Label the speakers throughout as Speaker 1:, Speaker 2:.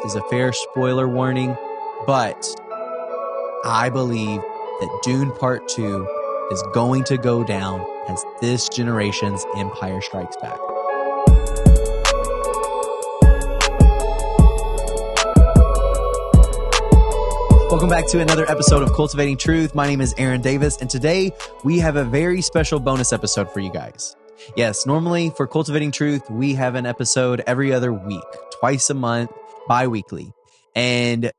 Speaker 1: is a fair spoiler warning, but I believe that Dune Part 2 is going to go down as this generation's Empire Strikes Back. Welcome back to another episode of Cultivating Truth. My name is Aaron Davis, and today we have a very special bonus episode for you guys. Yes, normally for Cultivating Truth, we have an episode every other week, twice a month, bi-weekly. And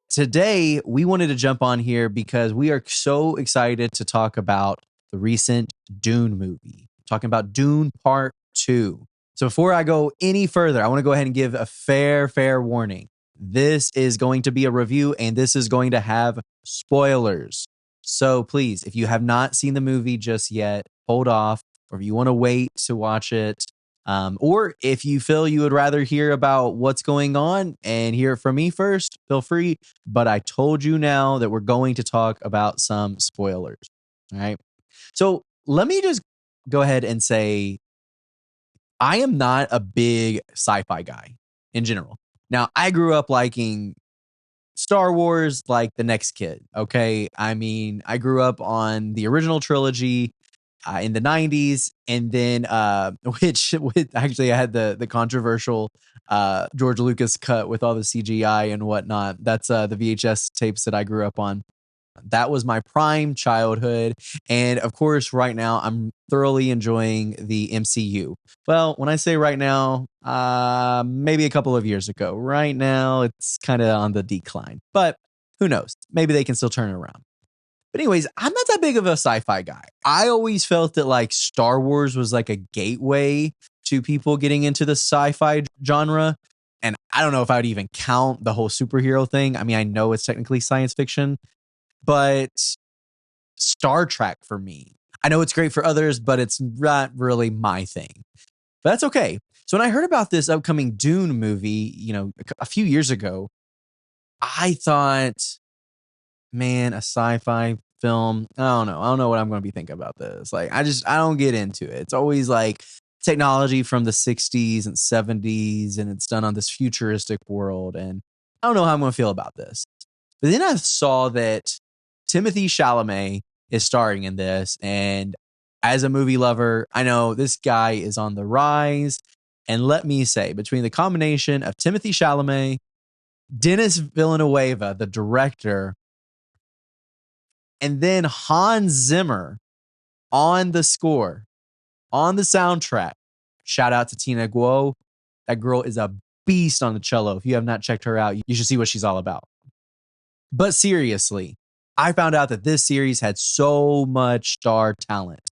Speaker 1: today we wanted to jump on here because we are so excited to talk about the recent Dune movie, talking about Dune Part 2. So before I go any further, I want to go ahead and give a fair warning. This is going to be a review and this is going to have spoilers. So please, if you have not seen the movie just yet, hold off, or if you want to wait to watch it, or if you feel you would rather hear about what's going on and hear it from me first, feel free. But I told you now that we're going to talk about some spoilers. All right. So let me just go ahead and say, I am not a big sci-fi guy in general. Now, I grew up liking Star Wars like the next kid, okay? I mean, I grew up on the original trilogy in the 90s, and then, which actually I had the controversial George Lucas cut with all the CGI and whatnot. That's the VHS tapes that I grew up on. That was my prime childhood. And of course, right now, I'm thoroughly enjoying the MCU. Well, when I say right now, maybe a couple of years ago. Right now, it's kind of on the decline. But who knows? Maybe they can still turn it around. But anyways, I'm not that big of a sci-fi guy. I always felt that like Star Wars was like a gateway to people getting into the sci-fi genre. And I don't know if I would even count the whole superhero thing. I mean, I know it's technically science fiction, but Star Trek for me, I know it's great for others, but it's not really my thing. But that's okay. So when I heard about this upcoming Dune movie, a few years ago, I thought, man, a sci-fi film, I don't know what I'm going to be thinking about this. Like, I don't get into it. It's always like technology from the 60s and 70s, and it's done on this futuristic world. And I don't know how I'm going to feel about this. But then I saw that Timothée Chalamet is starring in this. And as a movie lover, I know this guy is on the rise. And let me say, between the combination of Timothée Chalamet, Denis Villeneuve, the director, and then Hans Zimmer on the score, on the soundtrack. Shout out to Tina Guo. That girl is a beast on the cello. If you have not checked her out, you should see what she's all about. But seriously, I found out that this series had so much star talent.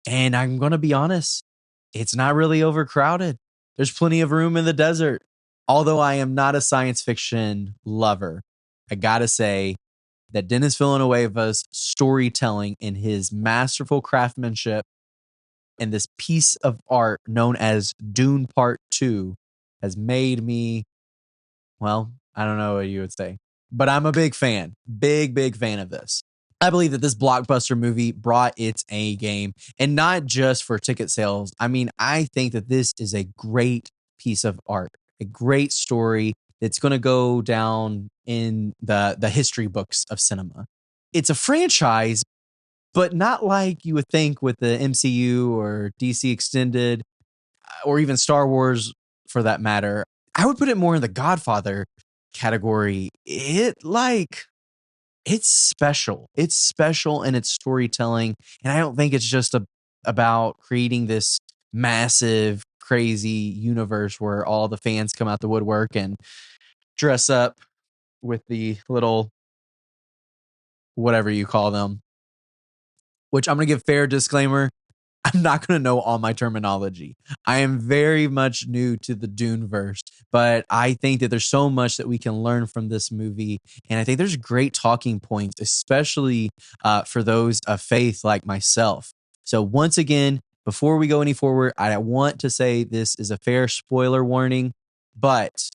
Speaker 1: And I'm going to be honest, it's not really overcrowded. There's plenty of room in the desert. Although I am not a science fiction lover, I got to say that Denis Villeneuve's storytelling and his masterful craftsmanship and this piece of art known as Dune Part 2 has made me, well, I don't know what you would say, but I'm a big fan, big fan of this. I believe that this blockbuster movie brought its A game, and not just for ticket sales. I mean, I think that this is a great piece of art, a great story that's going to go down in the history books of cinema. It's a franchise, but not like you would think with the MCU or DC Extended or even Star Wars for that matter. I would put it more in the Godfather category. It's special. It's special in its storytelling. And I don't think it's just about creating this massive, crazy universe where all the fans come out the woodwork and dress up with the little, whatever you call them, which I'm going to give fair disclaimer. I'm not going to know all my terminology. I am very much new to the Duneverse, but I think that there's so much that we can learn from this movie. And I think there's great talking points, especially for those of faith like myself. So once again, before we go any forward, I want to say this is a fair spoiler warning, but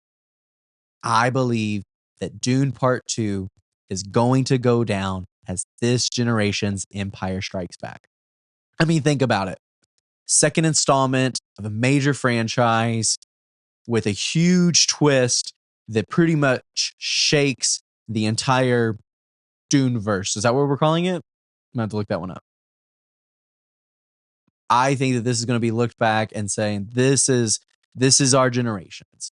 Speaker 1: I believe that Dune Part 2 is going to go down as this generation's Empire Strikes Back. I mean, think about it. Second installment of a major franchise. with a huge twist that pretty much shakes the entire Dune verse. Is that what we're calling it? I'm gonna have to look that one up. I think that this is going to be looked back and saying this is our generation's.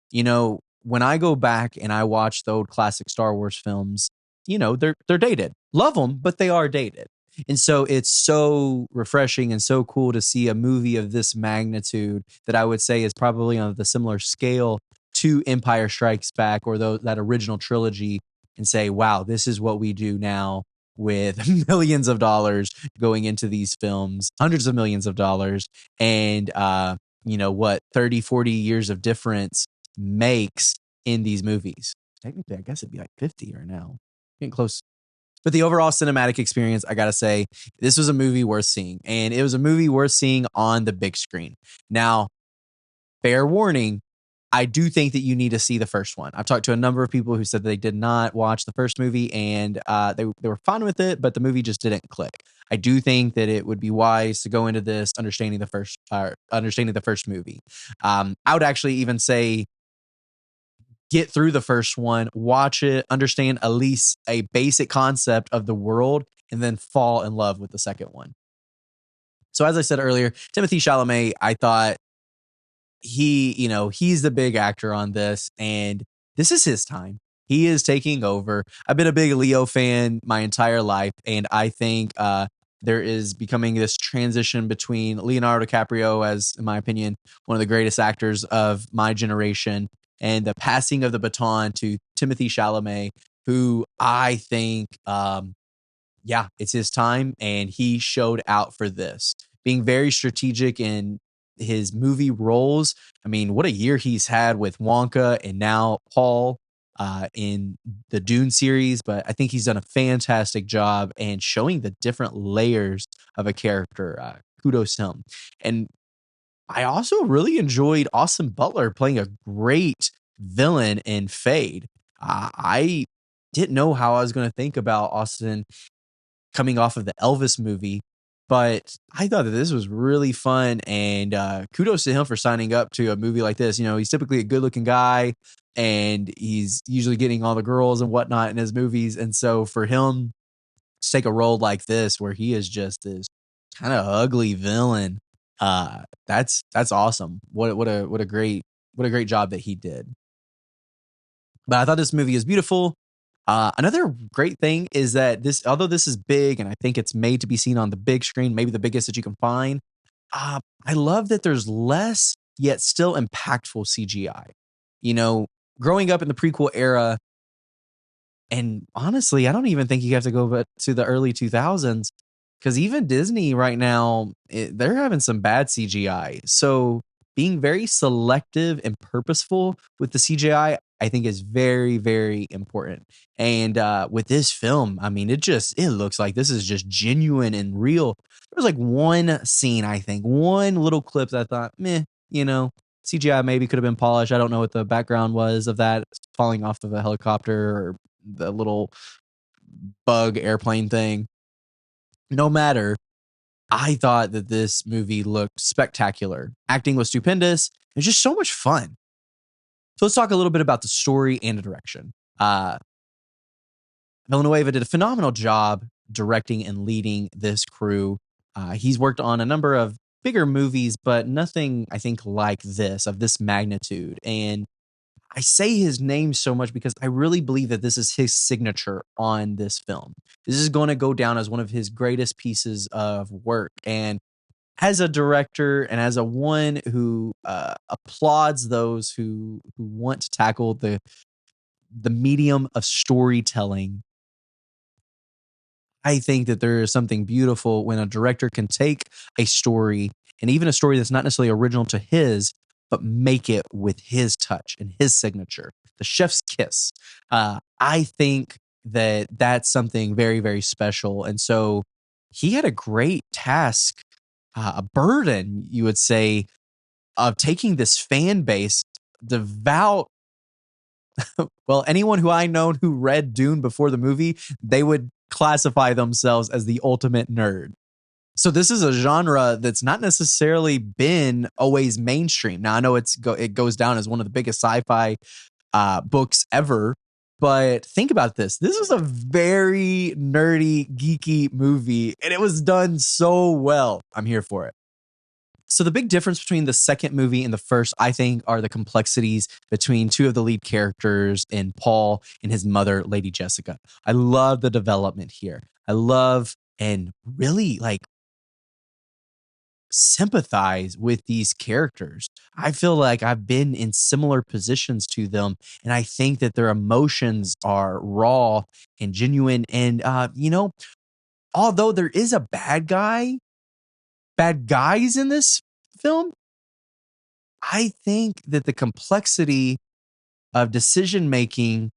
Speaker 1: You know, when I go back and I watch the old classic Star Wars films, you know, they're dated. Love them, but they are dated. And so it's so refreshing and so cool to see a movie of this magnitude that I would say is probably on the similar scale to Empire Strikes Back or that original trilogy, and say, wow, this is what we do now with millions of dollars going into these films, hundreds of millions of dollars, and you know what 30, 40 years of difference makes in these movies. Technically, I guess it'd be like 50 right now. Getting close. But the overall cinematic experience, I gotta say, this was a movie worth seeing. And it was a movie worth seeing on the big screen. Now, fair warning, I do think that you need to see the first one. I've talked to a number of people who said they did not watch the first movie and they were fine with it, but the movie just didn't click. I do think that it would be wise to go into this understanding the first movie. I would actually even say get through the first one, watch it, understand at least a basic concept of the world, and then fall in love with the second one. So as I said earlier, Timothée Chalamet, I thought he's the big actor on this, and this is his time. He is taking over. I've been a big Leo fan my entire life, and I think there is becoming this transition between Leonardo DiCaprio, as in my opinion, one of the greatest actors of my generation, and the passing of the baton to Timothée Chalamet, who I think, it's his time, and he showed out for this, being very strategic in his movie roles. I mean, what a year he's had with Wonka and now Paul in the Dune series. But I think he's done a fantastic job and showing the different layers of a character. Kudos to him. And I also really enjoyed Austin Butler playing a great villain in Fade. I didn't know how I was going to think about Austin coming off of the Elvis movie, but I thought that this was really fun, and kudos to him for signing up to a movie like this. You know, he's typically a good-looking guy, and he's usually getting all the girls and whatnot in his movies, and so for him to take a role like this, where he is just this kind of ugly villain, that's awesome. What a great job that he did. But I thought this movie is beautiful. Another great thing is that although this is big and I think it's made to be seen on the big screen, maybe the biggest that you can find, I love that there's less yet still impactful CGI. You know, growing up in the prequel era, and honestly, I don't even think you have to go back to the early 2000s, because even Disney right now, they're having some bad CGI. So being very selective and purposeful with the CGI, I think is very, very important. And with this film, I mean, it looks like this is just genuine and real. There was like one scene, I think, one little clip that I thought, meh, CGI maybe could have been polished. I don't know what the background was of that falling off of a helicopter or the little bug airplane thing. No matter, I thought that this movie looked spectacular. Acting was stupendous. It was just so much fun. So let's talk a little bit about the story and the direction. Villanueva did a phenomenal job directing and leading this crew. He's worked on a number of bigger movies, but nothing, I think, like this, of this magnitude. And I say his name so much because I really believe that this is his signature on this film. This is going to go down as one of his greatest pieces of work. And as a director and as a one who applauds those who want to tackle the medium of storytelling, I think that there is something beautiful when a director can take a story, and even a story that's not necessarily original to his, but make it with his touch and his signature, the chef's kiss. I think that that's something very, very special. And so he had a great task, a burden, you would say, of taking this fan base, devout. Well, anyone who I know who read Dune before the movie, they would classify themselves as the ultimate nerd. So this is a genre that's not necessarily been always mainstream. Now I know it goes down as one of the biggest sci-fi books ever, but think about this. This was a very nerdy, geeky movie, and it was done so well. I'm here for it. So the big difference between the second movie and the first, I think, are the complexities between two of the lead characters in Paul and his mother, Lady Jessica. I love the development here. I love and really sympathize with these characters. I feel like I've been in similar positions to them, and I think that their emotions are raw and genuine. And although there is a bad guys in this film, I think that the complexity of decision making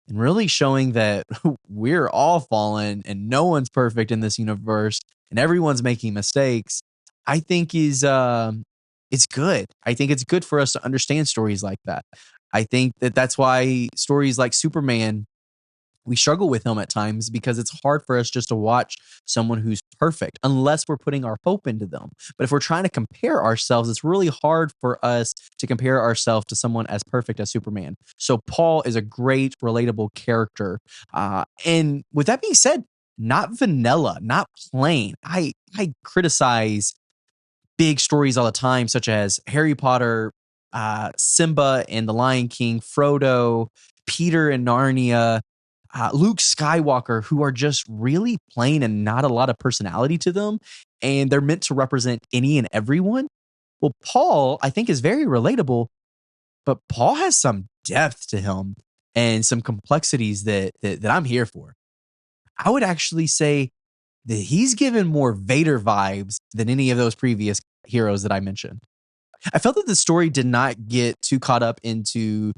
Speaker 1: and really showing that we're all fallen and no one's perfect in this universe and everyone's making mistakes, I think is it's good. I think it's good for us to understand stories like that. I think that that's why stories like Superman, we struggle with him at times because it's hard for us just to watch someone who's perfect unless we're putting our hope into them. But if we're trying to compare ourselves, it's really hard for us to compare ourselves to someone as perfect as Superman. So Paul is a great, relatable character. And with that being said, not vanilla, not plain. I criticize big stories all the time, such as Harry Potter, Simba and the Lion King, Frodo, Peter and Narnia, Luke Skywalker, who are just really plain and not a lot of personality to them. And they're meant to represent any and everyone. Well, Paul, I think, is very relatable, but Paul has some depth to him and some complexities that I'm here for. I would actually say that he's given more Vader vibes than any of those previous heroes that I mentioned. I felt that the story did not get too caught up into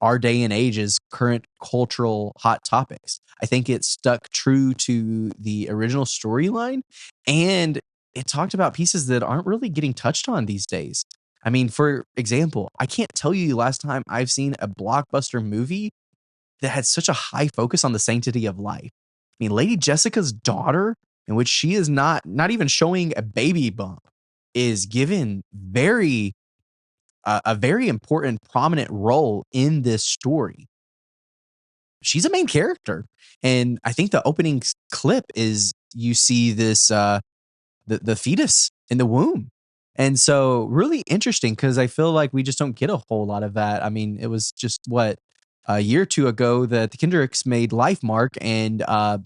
Speaker 1: our day and age's current cultural hot topics. I think it stuck true to the original storyline, and it talked about pieces that aren't really getting touched on these days. I mean, for example, I can't tell you the last time I've seen a blockbuster movie that had such a high focus on the sanctity of life. I mean, Lady Jessica's daughter, in which she is not even showing a baby bump, is given a very important, prominent role in this story. She's a main character, and I think the opening clip is you see this the fetus in the womb. And so really interesting because I feel like we just don't get a whole lot of that. I mean, it was just what a year or two ago that the Kendricks made Life Mark, and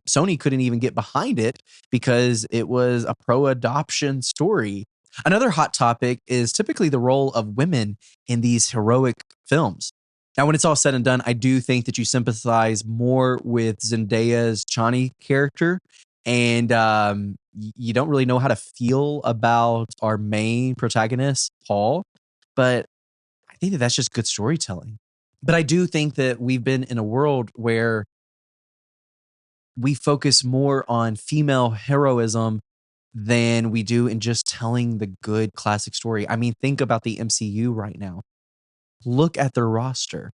Speaker 1: Sony couldn't even get behind it because it was a pro-adoption story. Another hot topic is typically the role of women in these heroic films. Now, when it's all said and done, I do think that you sympathize more with Zendaya's Chani character, and you don't really know how to feel about our main protagonist, Paul. But I think that that's just good storytelling. But I do think that we've been in a world where we focus more on female heroism than we do in just telling the good classic story. I mean, think about the MCU right now. Look at their roster.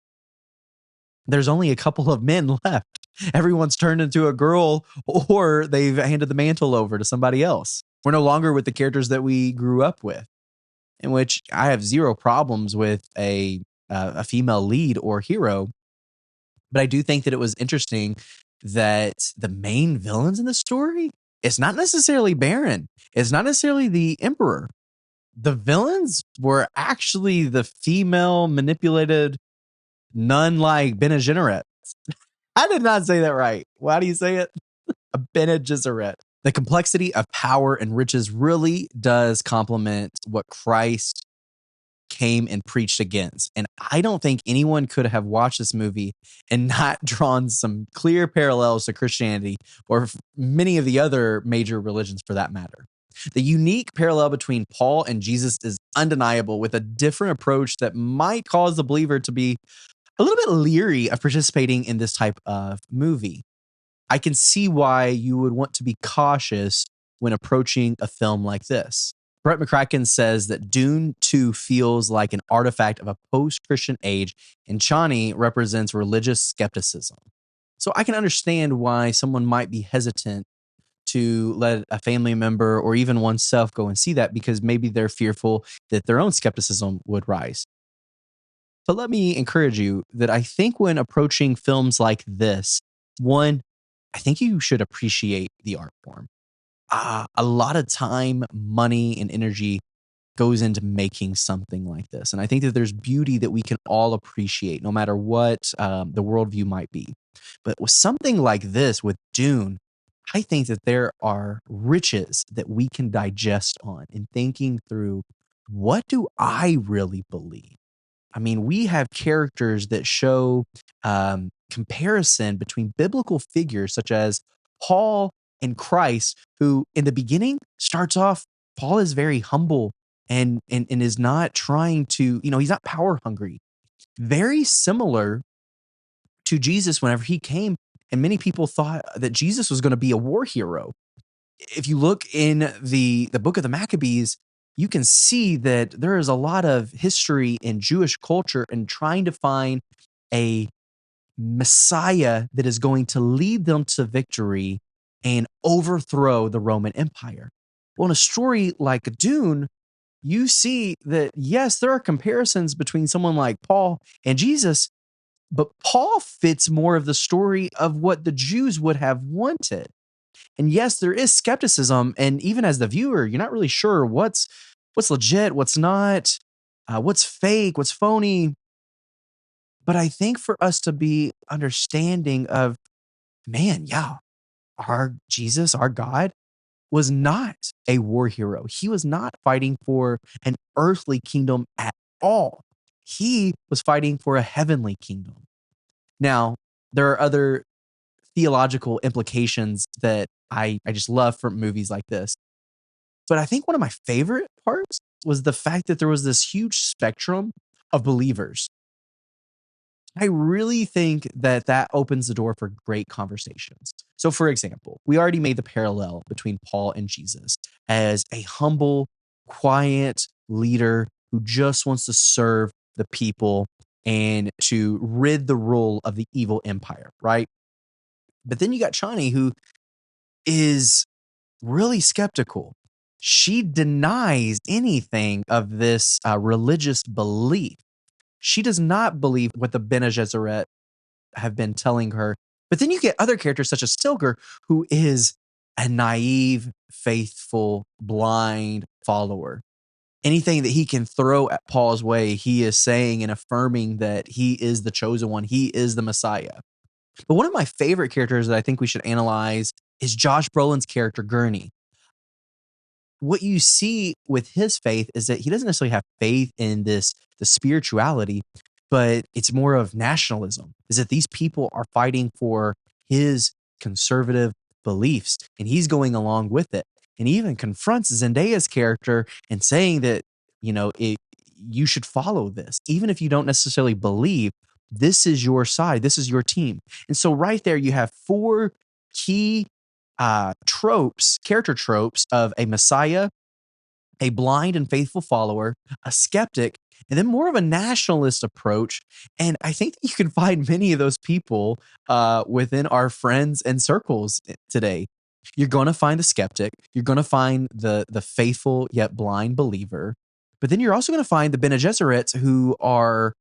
Speaker 1: There's only a couple of men left. Everyone's turned into a girl or they've handed the mantle over to somebody else. We're no longer with the characters that we grew up with, in which I have zero problems with a female lead or hero. But I do think that it was interesting that the main villains in the story, it's not necessarily Baron. It's not necessarily the Emperor. The villains were actually the female manipulated nun like Bene Gesserit. I did not say that right. Why do you say it? A Bene Gesserit. The complexity of power and riches really does complement what Christ came and preached against. And I don't think anyone could have watched this movie and not drawn some clear parallels to Christianity or many of the other major religions for that matter. The unique parallel between Paul and Jesus is undeniable, with a different approach that might cause the believer to be a little bit leery of participating in this type of movie. I can see why you would want to be cautious when approaching a film like this. Brett McCracken says that Dune 2 feels like an artifact of a post-Christian age, and Chani represents religious skepticism. So I can understand why someone might be hesitant to let a family member or even oneself go and see that because maybe they're fearful that their own skepticism would rise. But let me encourage you that I think when approaching films like this, one, I think you should appreciate the art form. A lot of time, money, and energy goes into making something like this. And I think that there's beauty that we can all appreciate, no matter what the worldview might be. But with something like this, with Dune, I think that there are riches that we can digest on in thinking through what do I really believe? I mean, we have characters that show comparison between biblical figures such as Paul and Christ, who in the beginning starts off, Paul is very humble and is not trying to, he's not power hungry. Very similar to Jesus whenever he came, and many people thought that Jesus was going to be a war hero. If you look in the book of the Maccabees, you can see that there is a lot of history in Jewish culture and trying to find a Messiah that is going to lead them to victory and overthrow the Roman Empire. Well, in a story like Dune, you see that, yes, there are comparisons between someone like Paul and Jesus, but Paul fits more of the story of what the Jews would have wanted. And yes, there is skepticism, and even as the viewer, you're not really sure what's legit, what's not, what's fake, what's phony. But I think for us to be understanding of, man, yeah, our Jesus, our God, was not a war hero. He was not fighting for an earthly kingdom at all. He was fighting for a heavenly kingdom. Now, there are other theological implications that I just love from movies like this. But I think one of my favorite parts was the fact that there was this huge spectrum of believers. I really think that that opens the door for great conversations. So, for example, we already made the parallel between Paul and Jesus as a humble, quiet leader who just wants to serve the people and to rid the rule of the evil empire, right? But then you got Chani, who is really skeptical. She denies anything of this religious belief. She does not believe what the Bene Gesserit have been telling her. But then you get other characters such as Stilgar, who is a naive, faithful, blind follower. Anything that he can throw at Paul's way, he is saying and affirming that he is the chosen one. He is the Messiah. But one of my favorite characters that I think we should analyze is Josh Brolin's character, Gurney. What you see with his faith is that he doesn't necessarily have faith in the spirituality, but it's more of nationalism, is that these people are fighting for his conservative beliefs and he's going along with it. And he even confronts Zendaya's character and saying that, you should follow this, even if you don't necessarily believe. This is your side. This is your team. And so right there, you have four key character tropes of a Messiah, a blind and faithful follower, a skeptic, and then more of a nationalist approach. And I think that you can find many of those people within our friends and circles today. You're going to find the skeptic. You're going to find the faithful yet blind believer. But then you're also going to find the Bene Gesserits who are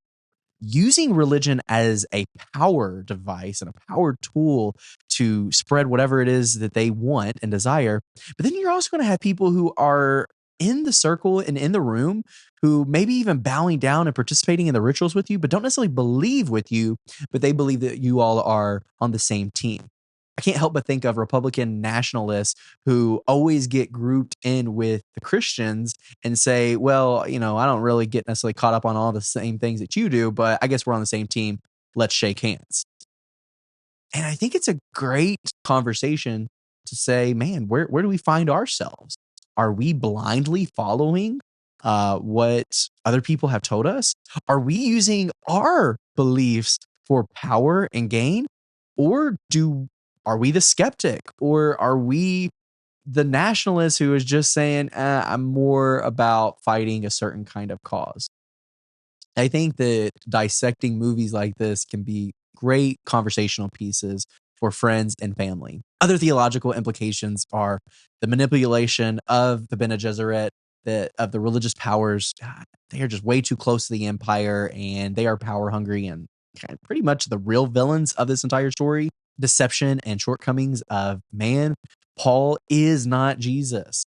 Speaker 1: using religion as a power device and a power tool to spread whatever it is that they want and desire. But then you're also going to have people who are in the circle and in the room who maybe even bowing down and participating in the rituals with you, but don't necessarily believe with you, but they believe that you all are on the same team. I can't help but think of Republican nationalists who always get grouped in with the Christians and say, well, I don't really get necessarily caught up on all the same things that you do, but I guess we're on the same team. Let's shake hands. And I think it's a great conversation to say, man, where do we find ourselves? Are we blindly following what other people have told us? Are we using our beliefs for power and gain? Or are we the skeptic? Or are we the nationalist who is just saying, I'm more about fighting a certain kind of cause? I think that dissecting movies like this can be great conversational pieces for friends and family. Other theological implications are the manipulation of the Bene Gesserit, of the religious powers. They are just way too close to the empire, and they are power hungry and pretty much the real villains of this entire story. Deception and shortcomings of man. Paul is not Jesus.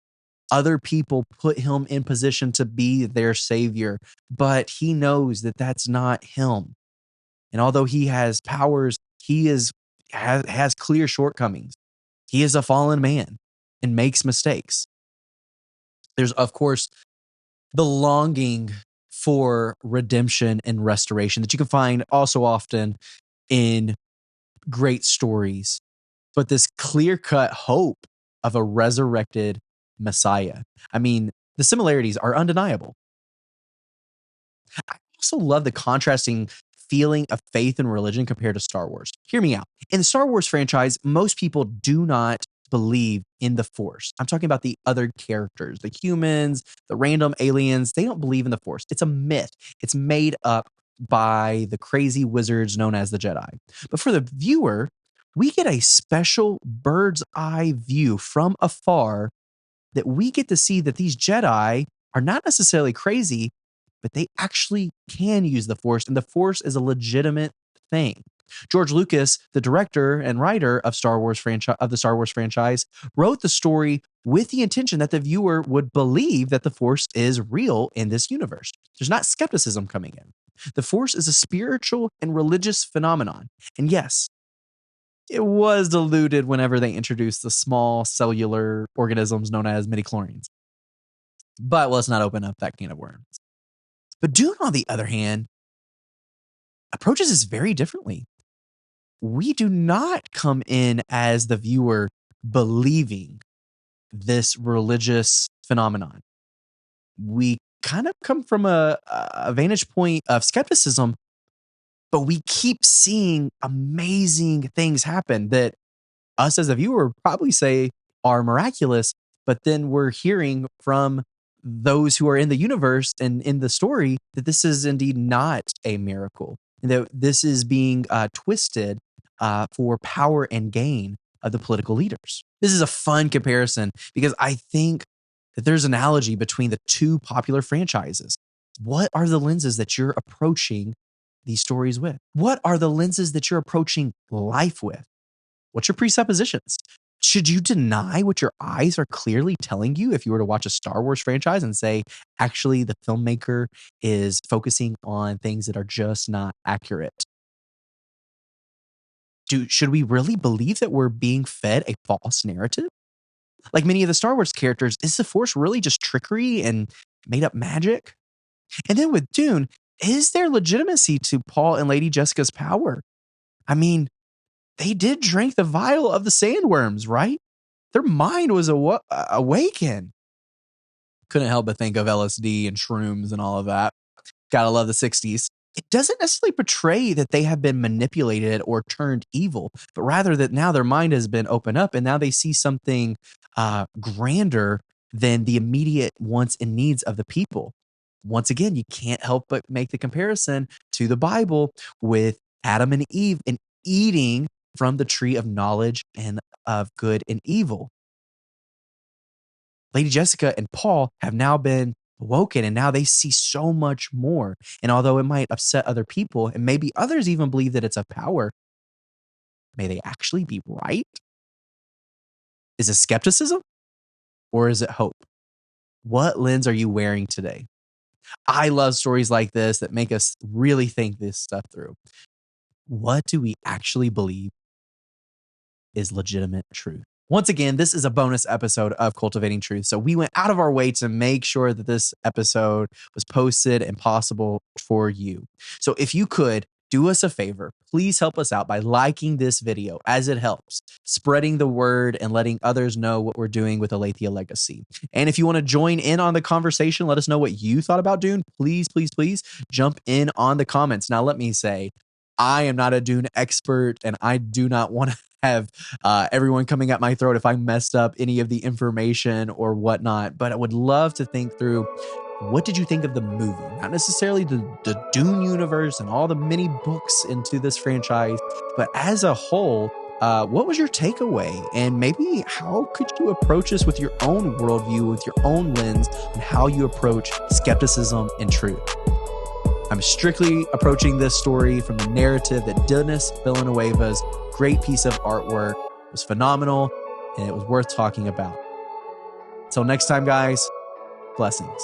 Speaker 1: Other people put him in position to be their savior, but he knows that that's not him. And although he has powers, he has clear shortcomings. He is a fallen man and makes mistakes. There's, of course, the longing for redemption and restoration that you can find also often in great stories, but this clear-cut hope of a resurrected Messiah. I mean, the similarities are undeniable. I also love the contrasting feeling of faith and religion compared to Star Wars. Hear me out. In the Star Wars franchise, most people do not believe in the Force. I'm talking about the other characters, the humans, the random aliens. They don't believe in the Force. It's a myth. It's made up by the crazy wizards known as the Jedi. But for the viewer, we get a special bird's eye view from afar that we get to see that these Jedi are not necessarily crazy, but they actually can use the Force, and the Force is a legitimate thing. George Lucas, the director and writer of the Star Wars franchise, wrote the story with the intention that the viewer would believe that the Force is real in this universe. There's not skepticism coming in. The Force is a spiritual and religious phenomenon. And yes, it was diluted whenever they introduced the small cellular organisms known as midichlorians. But let's not open up that can of worms. But Dune, on the other hand, approaches this very differently. We do not come in as the viewer believing this religious phenomenon. We kind of come from a vantage point of skepticism, but we keep seeing amazing things happen that us as a viewer would probably say are miraculous, but then we're hearing from those who are in the universe and in the story that this is indeed not a miracle, and that this is being twisted for power and gain of the political leaders. This is a fun comparison because I think that there's an analogy between the two popular franchises. What are the lenses that you're approaching these stories with? What are the lenses that you're approaching life with? What's your presuppositions? Should you deny what your eyes are clearly telling you if you were to watch a Star Wars franchise and say, actually, the filmmaker is focusing on things that are just not accurate? Should we really believe that we're being fed a false narrative? Like many of the Star Wars characters, is the Force really just trickery and made up magic? And then with Dune, is there legitimacy to Paul and Lady Jessica's power? I mean, they did drink the vial of the sandworms, right? Their mind was awakened. Couldn't help but think of LSD and shrooms and all of that. Gotta love the 60s. It doesn't necessarily portray that they have been manipulated or turned evil, but rather that now their mind has been opened up and now they see something grander than the immediate wants and needs of the people. Once again, you can't help but make the comparison to the Bible with Adam and Eve and eating from the tree of knowledge and of good and evil. Lady Jessica and Paul have now been awoken, and now they see so much more. And although it might upset other people, and maybe others even believe that it's a power, may they actually be right? Is it skepticism or is it hope? What lens are you wearing today? I love stories like this that make us really think this stuff through. What do we actually believe is legitimate truth? Once again, this is a bonus episode of Cultivating Truth. So we went out of our way to make sure that this episode was posted and possible for you. So if you could do us a favor, please help us out by liking this video, as it helps spreading the word and letting others know what we're doing with Aletheia Legacy. And if you want to join in on the conversation, let us know what you thought about Dune. Please, please, please jump in on the comments. Now, let me say, I am not a Dune expert, and I do not want to have everyone coming at my throat if I messed up any of the information or whatnot. But I would love to think through, what did you think of the movie? Not necessarily the Dune universe and all the many books into this franchise, but as a whole, what was your takeaway? And maybe how could you approach this with your own worldview, with your own lens, and how you approach skepticism and truth? I'm strictly approaching this story from the narrative that Denis Villanueva's great piece of artwork was phenomenal, and it was worth talking about. Until next time, guys, blessings.